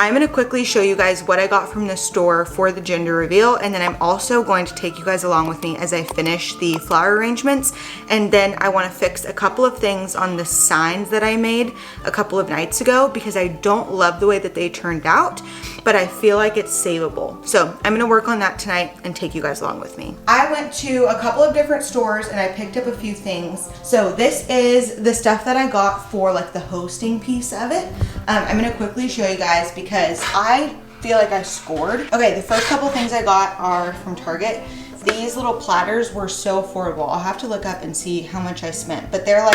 I'm gonna quickly show you guys what I got from the store for the gender reveal, and then I'm also going to take you guys along with me as I finish the flower arrangements. And then I wanna fix a couple of things on the signs that I made a couple of nights ago, because I don't love the way that they turned out, but I feel like it's savable. So I'm gonna work on that tonight and take you guys along with me. I went to a couple of different stores and I picked up a few things. So this is the stuff that I got for like the hosting piece of it. I'm gonna quickly show you guys because I feel like I scored. Okay, the first couple things I got are from Target. These little platters were so affordable. I'll have to look up and see how much I spent, but they're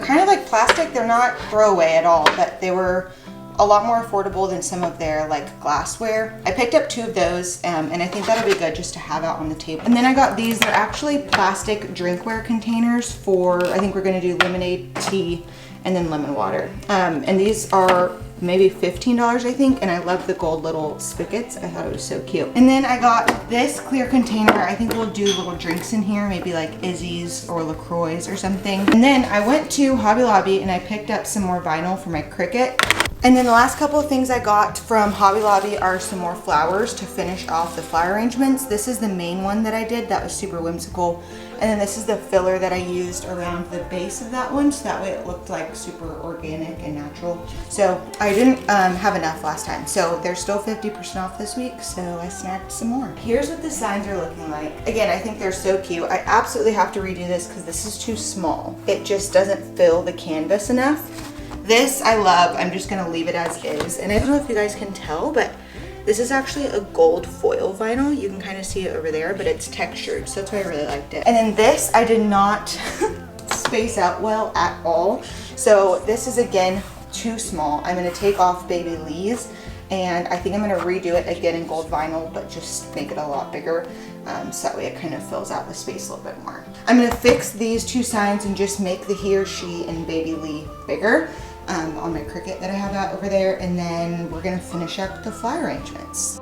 kind of like plastic. They're not throwaway at all, but they were a lot more affordable than some of their like glassware. I picked up 2 of those and I think that'll be good just to have out on the table. And then I got these. They're actually plastic drinkware containers for, I think we're gonna do lemonade, tea, and then lemon water. And these are maybe $15, I think, and I love the gold little spigots. I thought it was so cute. And then I got this clear container. I think we'll do little drinks in here, maybe like Izzy's or LaCroix or something. And then I went to Hobby Lobby and I picked up some more vinyl for my Cricut. And then the last couple of things I got from Hobby Lobby are some more flowers to finish off the flower arrangements. This is the main one that I did. That was super whimsical. And then this is the filler that I used around the base of that one, so that way it looked like super organic and natural. So I didn't have enough last time, so they're still 50% off this week, so I snagged some more. Here's what the signs are looking like. Again, I think they're so cute. I absolutely have to redo this because this is too small. It just doesn't fill the canvas enough. This I love. I'm just gonna leave it as is. And I don't know if you guys can tell, but this is actually a gold foil vinyl. You can kind of see it over there, but it's textured, so that's why I really liked it. And then this, I did not space out well at all. So this is, again, too small. I'm gonna take off Baby Lee's, and I think I'm gonna redo it again in gold vinyl, but just make it a lot bigger. So that way it kind of fills out the space a little bit more. I'm gonna fix these 2 signs and just make the he or she and Baby Lee bigger. On my Cricut that I have out over there, and then we're gonna finish up the flower arrangements.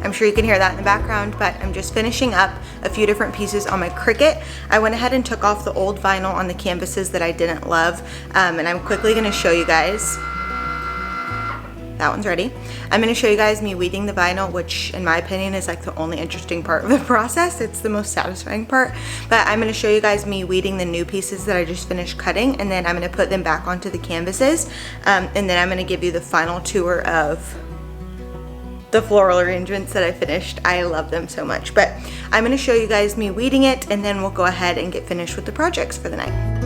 I'm sure you can hear that in the background, but I'm just finishing up a few different pieces on my Cricut. I went ahead and took off the old vinyl on the canvases that I didn't love, and I'm quickly gonna show you guys. That one's ready. I'm gonna show you guys me weeding the vinyl, which in my opinion is like the only interesting part of the process. It's the most satisfying part, but I'm gonna show you guys me weeding the new pieces that I just finished cutting, and then I'm gonna put them back onto the canvases, and then I'm gonna give you the final tour of the floral arrangements that I finished. I love them so much, but I'm gonna show you guys me weeding it, and then we'll go ahead and get finished with the projects for the night.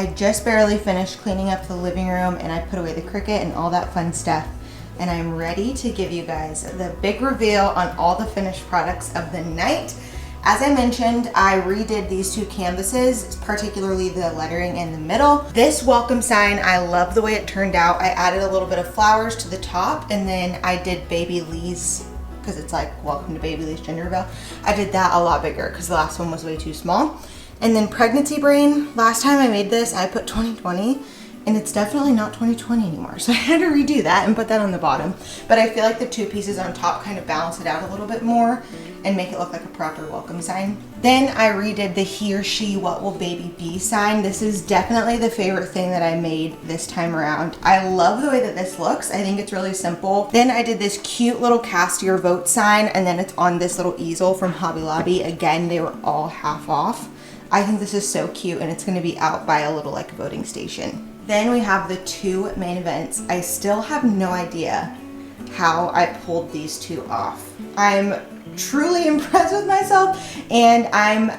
I just barely finished cleaning up the living room and I put away the Cricut and all that fun stuff. And I'm ready to give you guys the big reveal on all the finished products of the night. As I mentioned, I redid these two canvases, particularly the lettering in the middle. This welcome sign, I love the way it turned out. I added a little bit of flowers to the top, and then I did Baby Lee's, because it's like, welcome to Baby Lee's gender reveal. I did that a lot bigger because the last one was way too small. And then Pregnancy Brain, last time I made this, I put 2020, and it's definitely not 2020 anymore. So I had to redo that and put that on the bottom. But I feel like the two pieces on top kind of balance it out a little bit more and make it look like a proper welcome sign. Then I redid the he or she, what will baby be sign. This is definitely the favorite thing that I made this time around. I love the way that this looks. I think it's really simple. Then I did this cute little cast your vote sign, and then it's on this little easel from Hobby Lobby. Again, they were all half off. I think this is so cute, and it's gonna be out by a little like voting station. Then we have the two main events. I still have no idea how I pulled these two off. I'm truly impressed with myself, and I'm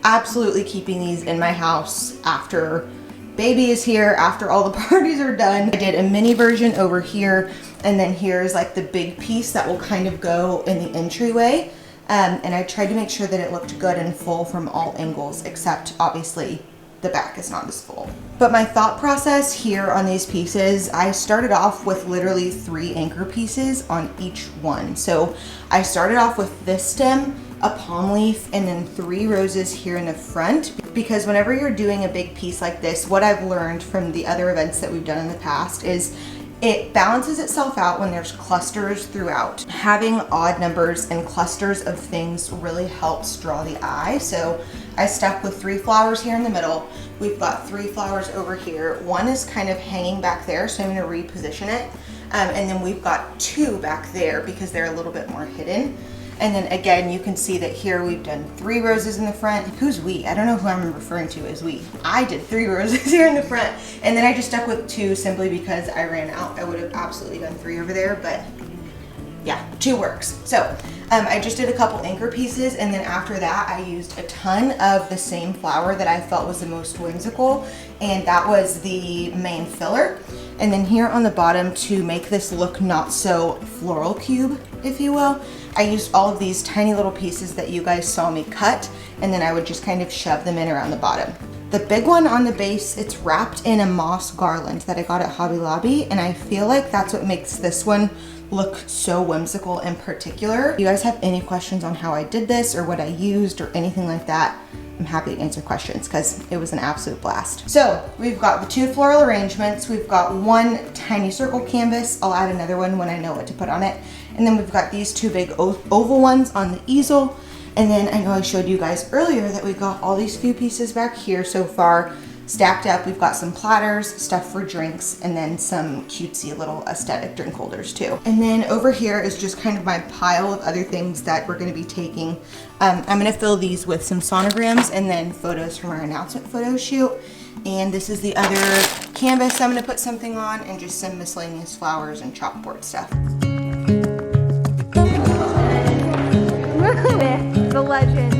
absolutely keeping these in my house after baby is here, after all the parties are done. I did a mini version over here, and then here's like the big piece that will kind of go in the entryway. And I tried to make sure that it looked good and full from all angles, except obviously the back is not as full. But my thought process here on these pieces, I started off with literally 3 anchor pieces on each one. So I started off with this stem, a palm leaf, and then 3 roses here in the front. Because whenever you're doing a big piece like this, what I've learned from the other events that we've done in the past is it balances itself out when there's clusters throughout. Having odd numbers and clusters of things really helps draw the eye. So I stuck with 3 flowers here in the middle. We've got 3 flowers over here. One is kind of hanging back there, so I'm gonna reposition it. And then we've got 2 back there because they're a little bit more hidden. And then again, you can see that here we've done 3 roses in the front. Who's we? I don't know who I'm referring to as we. I did 3 roses here in the front. And then I just stuck with 2 simply because I ran out. I would have absolutely done 3 over there, but yeah, 2 works. So I just did a couple anchor pieces, and then after that I used a ton of the same flower that I felt was the most whimsical, and that was the main filler. And then here on the bottom, to make this look not so floral cube, if you will, I used all of these tiny little pieces that you guys saw me cut, and then I would just kind of shove them in around the bottom. The big one on the base, it's wrapped in a moss garland that I got at Hobby Lobby, and I feel like that's what makes this one look so whimsical in particular. If you guys have any questions on how I did this or what I used or anything like that, I'm happy to answer questions because it was an absolute blast. So we've got the 2 floral arrangements. We've got 1 tiny circle canvas. I'll add another one when I know what to put on it. And then we've got these 2 big oval ones on the easel. And then I know I showed you guys earlier that we've got all these few pieces back here so far stacked up. We've got some platters, stuff for drinks, and then some cutesy little aesthetic drink holders too. And then over here is just kind of my pile of other things that we're gonna be taking. I'm gonna fill these with some sonograms and then photos from our announcement photo shoot. And this is the other canvas I'm gonna put something on, and just some miscellaneous flowers and chalkboard stuff. The legend.